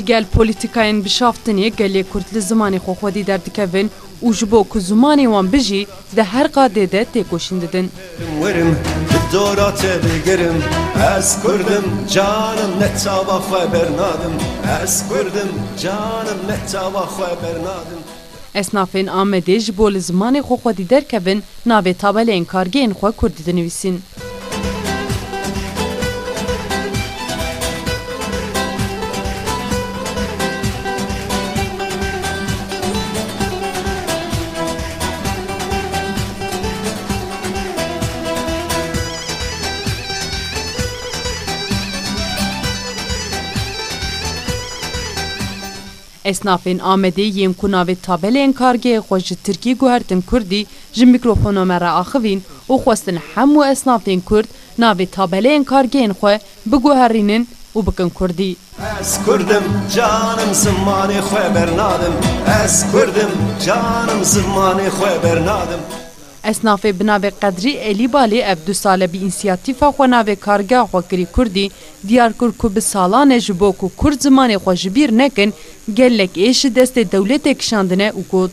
لگل پولیتیکاین بشافتنی گلی کرد لزمانی خو خودی در دکوین و جبو که زمانی وان بجی ده هر قاده ده تکوشین ددن. ورم دورات بگرم از کردم جانم نتابا خبر نادم از کردم جانم نتابا خبر نادم. اسنافên Amedê ji bo li zimanê xwe xwedî derkevin navê tabeleyên kargehên xwe Kurdî dinivîsin. Esnafên Amedê yên ku navê tabeleyên kargehê xwe ji Tirkî guhertin Kurdî ji mîkrofona me re axivîn û xwestin hemû esnafên Kurd navê tabeleyên kargehên xwe biguherînin û bikin Kurdî. Ez Kurdim canım zimanê xwe bernadim ez Kurdim canım zimanê xwe bernadim. Esnafê bi navê Qedrî Elîbalê ev du sale bi însiyatîfa xwe navê kargeha xwe kirî Kurdî diyar kir ku bi salan e ji bo ku Kurd zimanê xwe ji bîr nekin gelek ê ji destê dewletê kişandine û got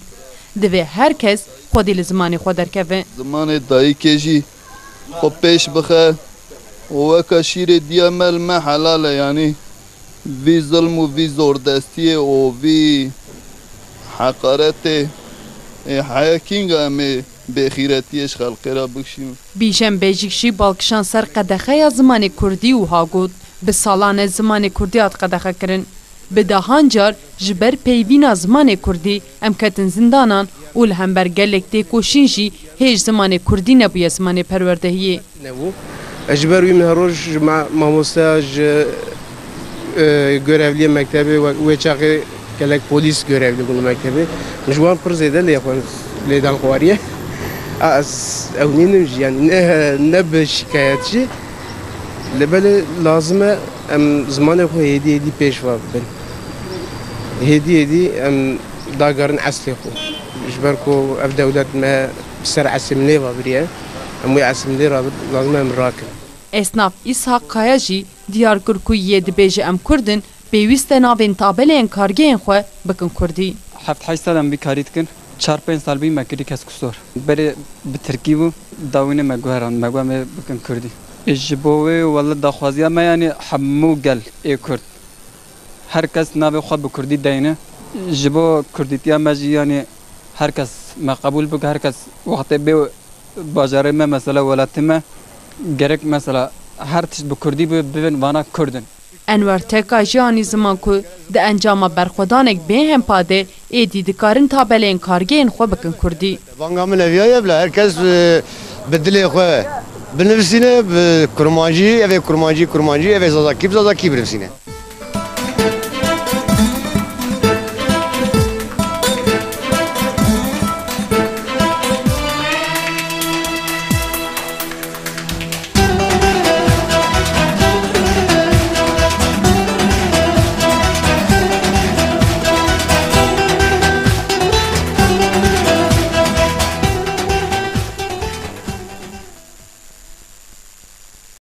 divê herkes xwedî li zimanê xwe derkeve. Zimanê dayîkê jî xwe pêş bixe û weka şîrê diya mel me helal e yanî vî zilm û vî zordestiyê û vî heqaretê heyekînga em ê bêxîretiyê ji xelkê re bikişîn. Bîjem bêjîk jî balkişan ser qedexeya zimanê Kurdî û hagot bi salan e zimanê Kurdî hat qedexe kirin. Bi dahan car ji ber peyvîna zimanê Kurdî em ketin zindanan û li hember gelek têkoşîn jî hêj zimanê Kurdî nebûye zimanê perwerdehiyê. Ji ber wî min roj ji mamosteya ji görevliyê mektebê wê çaxê gelek polîs görevli bûn mektebê ji wan pir zêde lêdan xwariye ez ew nînim jî yani ne bi şikayet jî li belê lazim e em zimanê xwe hêdî pêş bibin. Hêdî em dagarin eslê xwe ji ber ku ev dewlet me ser esimlê vabiriye em wê esimlê lazim em rakin. Esnaf İshak Kaya jî diyar kir ku yê dibêje em Kurdin pêwîst e navên tabeleyên kargehên xwe bikin Kurdî. Heft heşt sal em bîkarî dikin. 4-5 sal bî me kirî keskusor. Berê bi Tirkî bû dawînê me guheran me got me bikin Kurdî. Ji bo wê wele daxwaziya me yanî hemû gel ê Kurd. Herkes navê xwe bi Kurdî deyne. Ji bo Kurdîtiya me jî yanî herkes me qebûl bike herkes wextê bê bajarê me mesela welatê me gerek mesela her tişt bi Kurdî bibin vana Kurdin. Enwer teka jî anî ziman ku di encama berxwedanek bê hempadê êdî dikarin tabeleyên kargehên xwe bikin Kurdî. Vanga min eviya bile herkes bi dilê xwe binivîsîne bi kurmancî evê kurmancî evê zazakî binivîsîne.